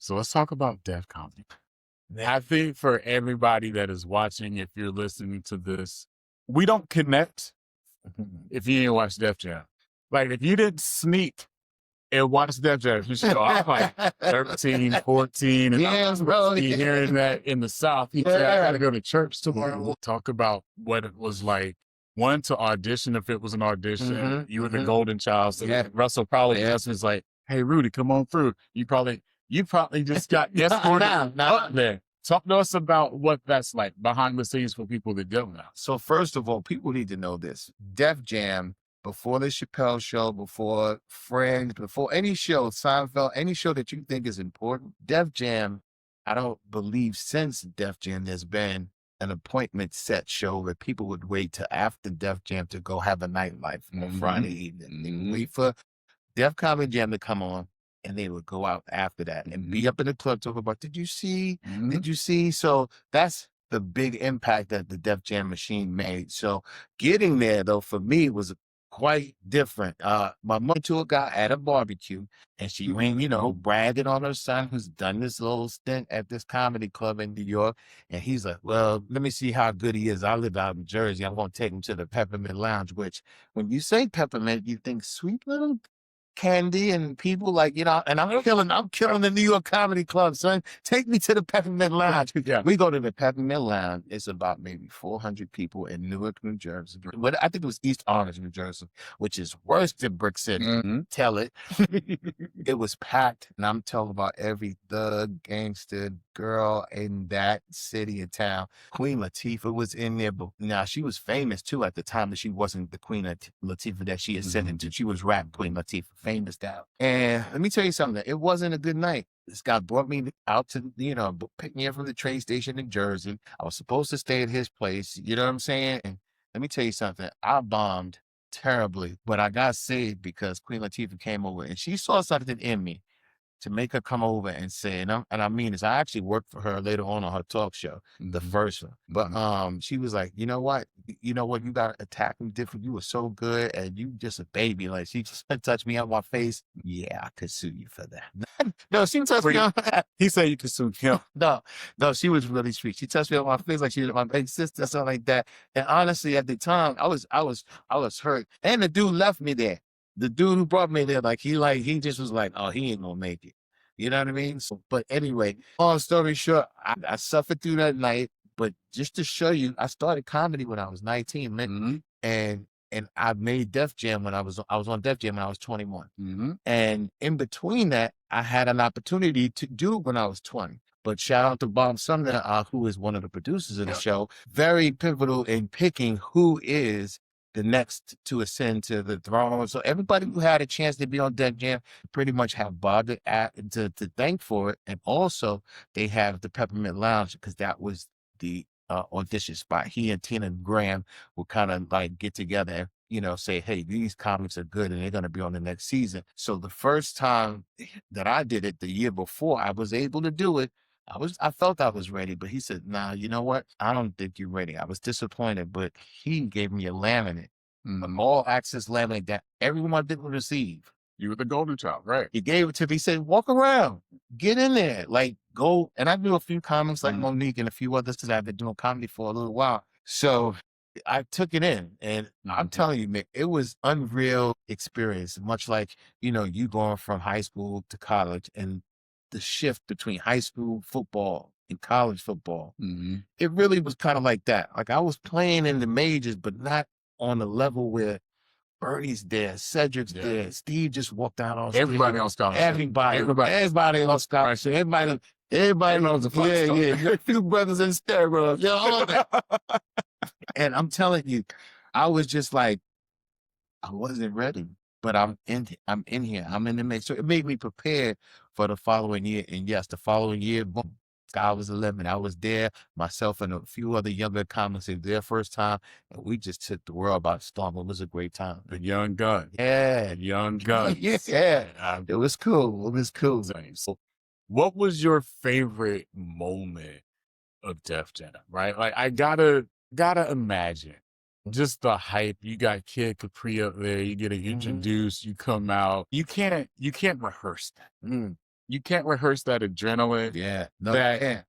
So let's talk about Def Comedy. I think for everybody that is watching, if you're listening to this, we don't connect if you didn't watch Def Jam. Like if you didn't sneak and watch Def Jam, you should I'm like 13, 14, and Yes, bro. you hearing that in the South. You say, I gotta go to church tomorrow. We'll talk about what it was like. One, to audition if it was an audition. You were the golden child. So Russell probably asked me, like, hey Rudy, come on through. You probably just got escorted up there. Talk to us about what that's like behind the scenes for people that don't know. So first of all, people need to know this. Def Jam, before the Chappelle Show, before Friends, before any show, Seinfeld, any show that you think is important, Def Jam, I don't believe since Def Jam there's been an appointment set show where people would wait till after Def Jam to go have a nightlife on Friday evening. They would wait for Def Comedy Jam to come on, and they would go out after that and be up in the club talking about, did you see? Did you see? So that's the big impact that the Def Jam machine made. So getting there, though, for me was quite different. My mother to a guy at a barbecue, and she went, bragging on her son who's done this little stint at this comedy club in New York. And he's like, well, let me see how good he is. I live out in Jersey. I'm going to take him to the Peppermint Lounge, which when you say peppermint, you think sweet little candy and people like, and I'm killing the New York Comedy Club, son. Take me to the Peppermint Lounge. We go to the Peppermint Lounge. It's about maybe 400 people in Newark, New Jersey. But I think it was East Orange, New Jersey, which is worse than Brick City. Tell it. It was packed. And I'm talking about every thug, gangster girl in that city and town. Queen Latifah was in there, but now she was famous too at the time that she wasn't the Queen Latifah that she ascended to. She was rap Queen Latifah. Famous down. And let me tell you something, it wasn't a good night. This guy brought me out to, pick me up from the train station in Jersey. I was supposed to stay at his place. You know what I'm saying? And let me tell you something, I bombed terribly, but I got saved because Queen Latifah came over and she saw something in me to make her come over and say, and I mean this, I actually worked for her later on her talk show, the first one. But she was like, you know what, you got to attack him different. You were so good and you just a baby. Like she just touched me on my face. Yeah, I could sue you for that. No, she touched me on He said you could sue him. No, she was really sweet. She touched me on my face like she was my big sister, something like that. And honestly, at the time, I was hurt. And the dude left me there. The dude who brought me there, he just was like, oh, he ain't gonna make it. You know what I mean? So, but anyway, long story short, I suffered through that night. But just to show you, I started comedy when I was 19, man. And I made Def Jam when I was on Def Jam when I was 21. And in between that, I had an opportunity to do it when I was 20. But shout out to Bob Sumner, who is one of the producers of the show, very pivotal in picking who is the next to ascend to the throne. So everybody who had a chance to be on Def Jam pretty much have Bob to thank for it. And also they have the Peppermint Lounge because that was the audition spot. He and Tina Graham will kind of like get together and, say, hey, these comics are good and they're going to be on the next season. So the first time that I did it, the year before I was able to do it, I felt I was ready, but he said, nah, you know what? I don't think you're ready. I was disappointed, but he gave me a laminate, an all access laminate that everyone didn't receive. You were the golden child, right? He gave it to me. He said, walk around, get in there, like go. And I knew a few comics like Monique and a few others because I've been doing comedy for a little while. So I took it in and I'm telling you, Mick, it was unreal experience, much like, you going from high school to college and the shift between high school football and college football. It really was kind of like that. Like I was playing in the majors, but not on the level where Bernie's there, Cedric's there, Steve just walked out on stage. Everybody on scholarship. Everybody on scholarship. Everybody knows the fun stuff. Yeah. A few brothers in steroids. All that. And I'm telling you, I was just like, I wasn't ready. But I'm in here. I'm in the mix. So it made me prepared for the following year. And yes, the following year, boom, I was 11. I was there, myself and a few other younger comics in their first time. And we just took the world by storm. It was a great time. The young gun. Yeah. Young gun. Yeah. It was cool. It was cool. So what was your favorite moment of Def Jam, right? Like I gotta imagine. Just the hype. You got Kid Capri up there. You get introduced. You come out. You can't rehearse that. you can't rehearse that adrenaline. Yeah. No, That- yeah.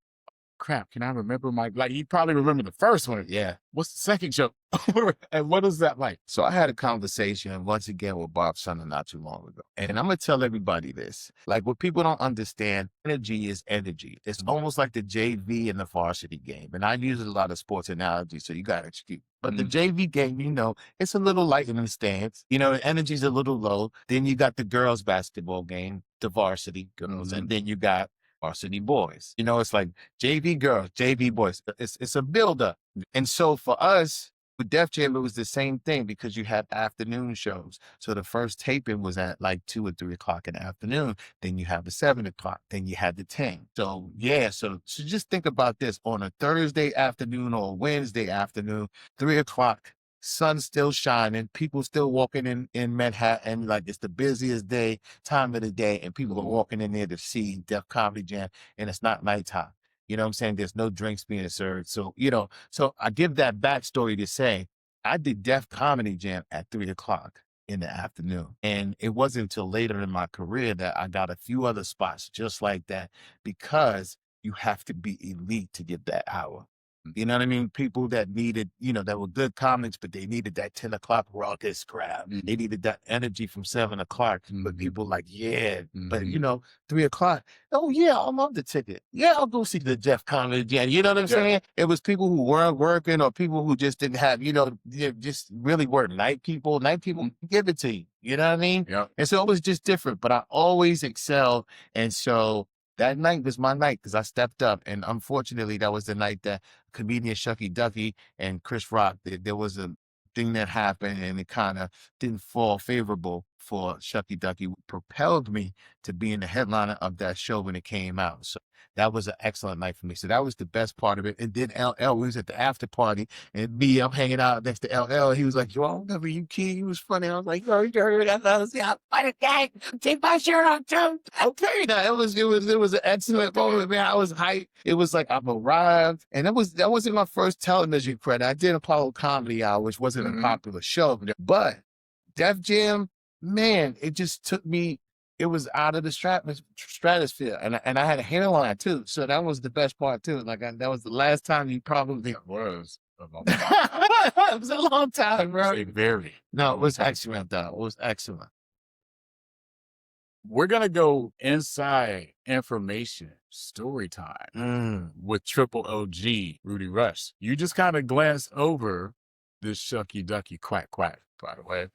Crap, can I remember like you probably remember the first one. Yeah. What's the second show? And what is that like? So I had a conversation once again with Bob Sumner not too long ago. And I'm going to tell everybody this. Like, what people don't understand, energy is energy. It's almost like the JV and the varsity game. And I use a lot of sports analogies, so you got to excuse. But the JV game, you know, it's a little light in the stands. You know, the energy's a little low. Then you got the girls' basketball game, the varsity girls. And then you got varsity boys. You know, it's like JV girls, JV boys. It's a buildup. And so for us, with Def Jam, it was the same thing because you had afternoon shows. So the first taping was at like 2 or 3 o'clock in the afternoon. Then you have the 7 o'clock. Then you had the 10. So yeah, so just think about this. On a Thursday afternoon or a Wednesday afternoon, 3 o'clock, sun still shining, people still walking in Manhattan, like it's the busiest time of the day, and people are walking in there to see Def Comedy Jam, and it's not nighttime. You know what I'm saying? There's no drinks being served. So, you know, so I give that backstory to say, I did Def Comedy Jam at 3 o'clock in the afternoon. And it wasn't until later in my career that I got a few other spots just like that, because you have to be elite to get that hour. You know what I mean? People that needed, you know, that were good comics, but they needed that 10 o'clock raucous crowd. They needed that energy from 7 o'clock. But people like, yeah, but you know, 3 o'clock. Oh yeah, I love the ticket. Yeah, I'll go see the Jeff Comedy Jam. You know what I'm saying? It was people who weren't working or people who just didn't have, you know, just really weren't night people. Night people give it to you. You know what I mean? Yeah. And so it was just different, but I always excelled. And so that night was my night because I stepped up. And unfortunately, that was the night that comedian Shucky Ducky and Chris Rock, there was a thing that happened and it kind of didn't fall favorable for Shucky Ducky. Propelled me to being the headliner of that show when it came out. So that was an excellent night for me. So that was the best part of it. And then LL, we was at the after party, and me, I'm hanging out next to LL. He was like, yo, I remember you, kid. You was funny. I was like, yo, you heard that? I was like, I'm funny guy. Take my shirt off, too. Okay, now it was an excellent moment, man. I was hyped. It was like I've arrived. And that wasn't my first television credit. I did Apollo Comedy Hour, which wasn't a popular show. But Def Jam, man, it just took me. It was out of the stratosphere, and I had a hairline too, so that was the best part too. Like that was the last time you probably Was it was a long time, bro. very. No, it was excellent though. It was excellent. We're gonna go inside information story time with Triple OG Rudy Rush. You just kind of glanced over this Shucky Ducky quack quack, by the way.